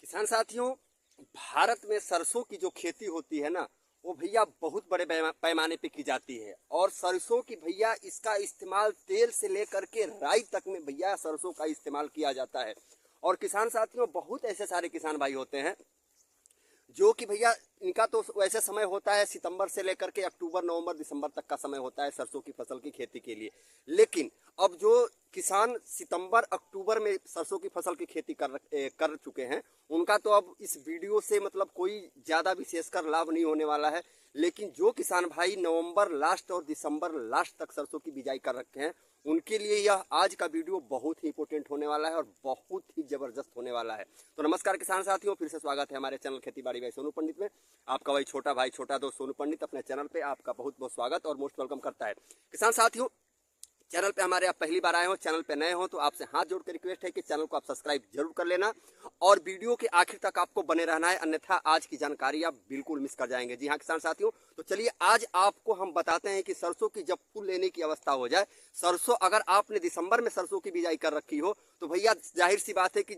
किसान साथियों, भारत में सरसों की जो खेती होती है ना, वो भैया बहुत बड़े पैमाने पे की जाती है। और सरसों की भैया इसका इस्तेमाल तेल से लेकर के राई तक में भैया सरसों का इस्तेमाल किया जाता है। और किसान साथियों, बहुत ऐसे सारे किसान भाई होते हैं जो कि भैया इनका तो वैसे समय होता है सितंबर से लेकर के अक्टूबर नवंबर दिसंबर तक का समय होता है सरसों की फसल की खेती के लिए। लेकिन अब जो किसान सितंबर अक्टूबर में सरसों की फसल की खेती कर चुके हैं, उनका तो अब इस वीडियो से मतलब कोई ज़्यादा विशेषकर लाभ नहीं होने वाला है। लेकिन जो किसान भाई नवंबर लास्ट और दिसंबर लास्ट तक सरसों की बिजाई कर रखे हैं, उनके लिए यह आज का वीडियो बहुत ही इंपॉर्टेंट होने वाला है और बहुत ही जबरदस्त होने वाला है। तो नमस्कार किसान साथियों, फिर से स्वागत है हमारे चैनल खेती बाड़ी भाई सोनू पंडित में। आपका वही छोटा भाई छोटा दोस्त सोनू पंडित अपने चैनल पे आपका बहुत बहुत स्वागत और मोस्ट वेलकम करता है। किसान साथियों, चैनल पे हमारे आप पहली बार आए हो, चैनल पे नए हो तो आपसे हाथ जोड़ के रिक्वेस्ट है कि चैनल को आप सब्सक्राइब जरूर कर लेना और वीडियो के आखिर तक आपको बने रहना है, अन्यथा आज की जानकारी आप बिल्कुल मिस कर जाएंगे। जी हाँ किसान साथियों, तो चलिए आज आपको हम बताते हैं कि सरसों की जब फूल लेने की अवस्था हो जाए, सरसों अगर आपने दिसंबर में सरसों की बिजाई कर रखी हो तो भैया जाहिर सी बात है कि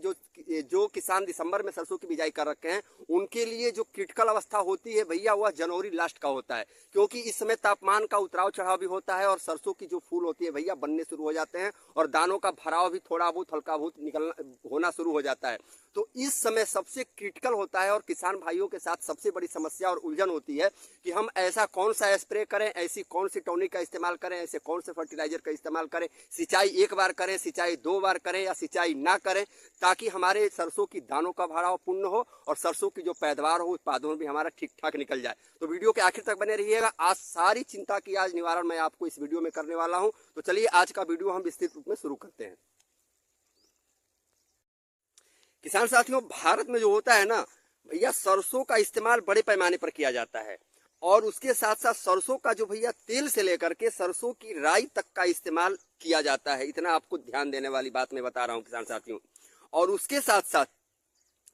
जो किसान दिसंबर में सरसों की बिजाई कर रखे हैं, उनके लिए जो क्रिटिकल अवस्था होती है भैया वह जनवरी लास्ट का होता है। क्योंकि इस समय तापमान का उतराव चढ़ाव भी होता है और सरसों की जो फूल होती है भैया बनने शुरू हो जाते हैं और दानों का भराव भी थोड़ा बहुत हल्का बहुत निकलना होना शुरू हो जाता है। तो इस समय सबसे क्रिटिकल होता है और किसान भाइयों के साथ सबसे बड़ी समस्या और उलझन होती है कि हम ऐसा कौन सा स्प्रे करें, ऐसी कौन सी टॉनिक का इस्तेमाल करें, ऐसे कौन से फर्टिलाइजर का इस्तेमाल करें, सिंचाई एक बार करें, सिंचाई दो बार करें या सिंचाई ना करें, ताकि हमारे सरसों की दानों का भराव पूर्ण हो और सरसों की जो पैदावार हो उत्पादन भी हमारा ठीक ठाक निकल जाए। तो वीडियो के आखिर तक बने रहिएगा। आज सारी चिंता की आज निवारण मैं आपको इस वीडियो में करने वाला हूं। तो चलिए आज का वीडियो हम विस्तृत रूप में शुरू करते हैं। किसान साथियों, भारत में जो होता है ना भैया, सरसों का इस्तेमाल बड़े पैमाने पर किया जाता है और उसके साथ साथ सरसों का जो भैया तेल से लेकर के सरसों की राई तक का इस्तेमाल किया जाता है। इतना आपको ध्यान देने वाली बात मैं बता रहा हूँ किसान साथियों। और उसके साथ साथ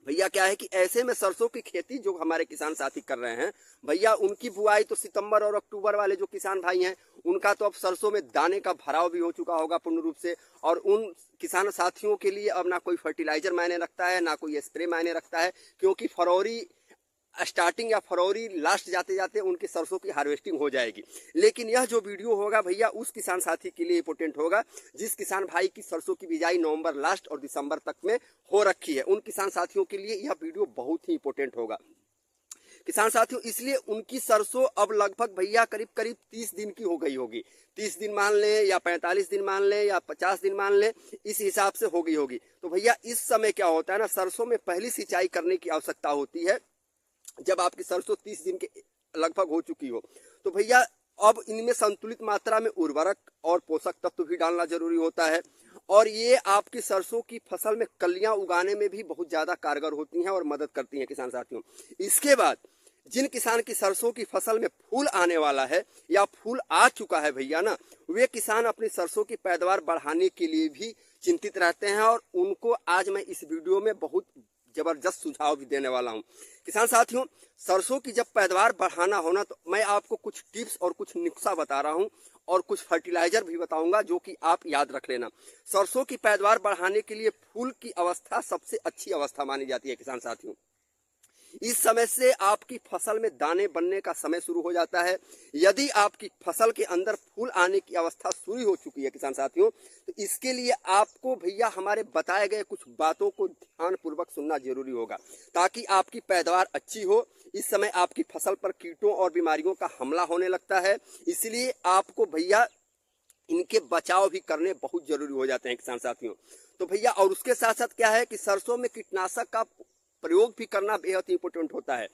भैया क्या है कि ऐसे में सरसों की खेती जो हमारे किसान साथी कर रहे हैं भैया, उनकी बुआई तो सितंबर और अक्टूबर वाले जो किसान भाई हैं उनका तो अब सरसों में दाने का भराव भी हो चुका होगा पूर्ण रूप से। और उन किसान साथियों के लिए अब ना कोई फर्टिलाइजर मायने रखता है, ना कोई स्प्रे मायने रखता है, क्योंकि फरवरी स्टार्टिंग या फरवरी लास्ट जाते जाते उनकी सरसों की हार्वेस्टिंग हो जाएगी। लेकिन यह जो वीडियो होगा भैया उस किसान साथी के लिए इंपोर्टेंट होगा जिस किसान भाई की सरसों की बिजाई नवंबर लास्ट और दिसंबर तक में हो रखी है। उन किसान साथियों के लिए यह वीडियो बहुत ही इंपोर्टेंट होगा किसान साथियों, इसलिए उनकी सरसों अब लगभग भैया करीब करीब 30 दिन की हो गई होगी। 30 दिन मान लें या 45 दिन मान लें या 50 दिन मान लें, इस हिसाब से हो गई होगी। तो भैया इस समय क्या होता है ना, सरसों में पहली सिंचाई करने की आवश्यकता होती है जब आपकी सरसों 30 दिन के लगभग हो चुकी हो। तो भैया अब इनमें संतुलित मात्रा में उर्वरक और पोषक तत्व भी डालना जरूरी होता है और ये आपकी सरसों की फसल में कलियां उगाने में भी बहुत ज्यादा कारगर होती हैं और मदद करती हैं किसान साथियों। इसके बाद जिन किसान की सरसों की फसल में फूल आने वाला है या फूल आ चुका है भैया ना, वे किसान अपनी सरसों की पैदावार बढ़ाने के लिए भी चिंतित रहते हैं और उनको आज मैं इस वीडियो में बहुत जबरदस्त सुझाव भी देने वाला हूं। किसान साथियों, सरसों की जब पैदावार बढ़ाना होना तो मैं आपको कुछ टिप्स और कुछ नुस्खा बता रहा हूं और कुछ फर्टिलाइजर भी बताऊंगा जो कि आप याद रख लेना। सरसों की पैदावार बढ़ाने के लिए फूल की अवस्था सबसे अच्छी अवस्था मानी जाती है किसान साथियों। इस समय से आपकी फसल में दाने बनने का समय शुरू हो जाता है। यदि आपकी फसल के अंदर फूल आने की अवस्था शुरू हो चुकी है किसान साथियों, तो इसके लिए आपको भैया हमारे बताए गए कुछ बातों को ध्यान पूर्वक सुनना जरूरी होगा ताकि आपकी पैदावार अच्छी हो। इस समय आपकी फसल पर कीटों और बीमारियों का हमला होने लगता है, इसलिए आपको भैया इनके बचाव भी करने बहुत जरूरी हो जाते हैं किसान साथियों। तो भैया और उसके साथ साथ क्या है कि सरसों में कीटनाशक का प्रयोग भी करना बेहद इंपॉर्टेंट होता है।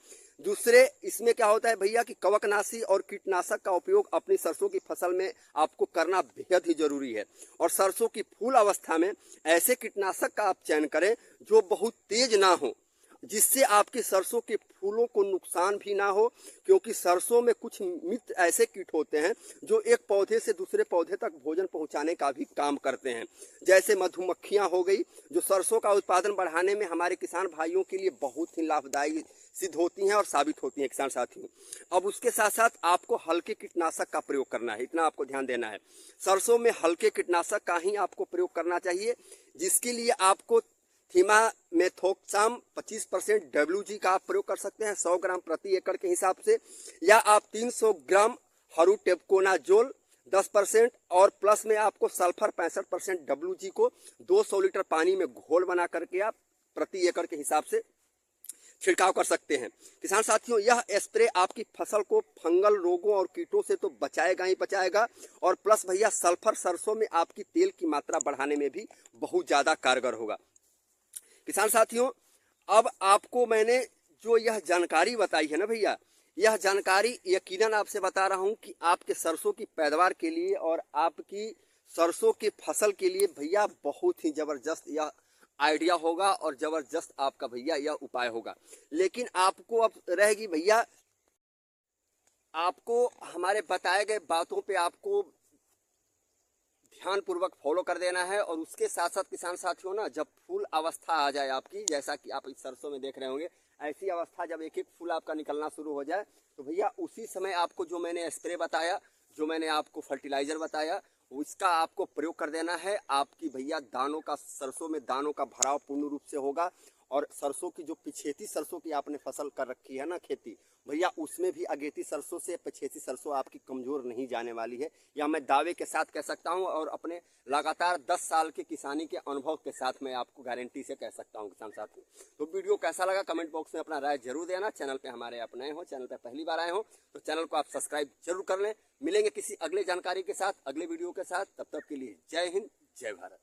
दूसरे इसमें क्या होता है भैया कि कवकनाशी और कीटनाशक का उपयोग अपनी सरसों की फसल में आपको करना बेहद ही जरूरी है। और सरसों की फूल अवस्था में ऐसे कीटनाशक का आप चयन करें जो बहुत तेज ना हो, जिससे आपके सरसों के फूलों को नुकसान भी ना हो, क्योंकि सरसों में कुछ मित्र ऐसे कीट होते हैं जो एक पौधे से दूसरे पौधे तक भोजन पहुंचाने का भी काम करते हैं। जैसे मधुमक्खियां हो गई, जो सरसों का उत्पादन बढ़ाने में हमारे किसान भाइयों के लिए बहुत ही लाभदायी सिद्ध होती हैं और साबित होती हैं किसान साथियों। अब उसके साथ साथ आपको हल्के कीटनाशक का प्रयोग करना है, इतना आपको ध्यान देना है। सरसों में हल्के कीटनाशक का ही आपको प्रयोग करना चाहिए, जिसके लिए आपको थीमामेथोक्साम 25% WG का आप प्रयोग कर सकते हैं 100 ग्राम प्रति एकड़ के हिसाब से, या आप 300 ग्राम हरूटेबकोनाजोल 10% और प्लस में आपको सल्फर 65% WG को 200 लीटर पानी में घोल बना करके आप प्रति एकड़ के हिसाब से छिड़काव कर सकते हैं। किसान साथियों, यह स्प्रे आपकी फसल को फंगल रोगों और कीटों से तो बचाएगा ही बचाएगा, और प्लस भैया सल्फर सरसों में आपकी तेल की मात्रा बढ़ाने में भी बहुत ज़्यादा कारगर होगा। किसान साथियों, अब आपको मैंने जो यह जानकारी बताई है ना भैया, यह जानकारी यकीनन आपसे बता रहा हूं कि आपके सरसों की पैदावार के लिए और आपकी सरसों की फसल के लिए भैया बहुत ही ज़बरदस्त यह आइडिया होगा और ज़बरदस्त आपका भैया यह उपाय होगा। लेकिन आपको अब रहेगी भैया, आपको हमारे बताए गए बातों पे आपको ध्यान पूर्वक फॉलो कर देना है। और उसके साथ साथ किसान साथियों ना, जब फूल अवस्था आ जाए आपकी, जैसा कि आप इस सरसों में देख रहे होंगे, ऐसी अवस्था जब एक एक फूल आपका निकलना शुरू हो जाए, तो भैया उसी समय आपको जो मैंने स्प्रे बताया, जो मैंने आपको फर्टिलाइजर बताया, उसका आपको प्रयोग कर देना है। आपकी भैया दानों का, सरसों में दानों का भराव पूर्ण रूप से होगा, और सरसों की जो पिछेती सरसों की आपने फसल कर रखी है ना खेती, भैया उसमें भी अगेती सरसों से पिछेती सरसों आपकी कमजोर नहीं जाने वाली है, या मैं दावे के साथ कह सकता हूं, और अपने लगातार 10 साल के किसानी के अनुभव के साथ मैं आपको गारंटी से कह सकता हूं किसान साथियों। तो वीडियो कैसा लगा कमेंट बॉक्स में अपना राय जरूर देना। चैनल पे हमारे आप नए हो, चैनल पे पहली बार आए हो, तो चैनल को आप सब्सक्राइब जरूर कर लें। मिलेंगे किसी अगले जानकारी के साथ, अगले वीडियो के साथ, तब तक के लिए जय हिंद, जय भारत।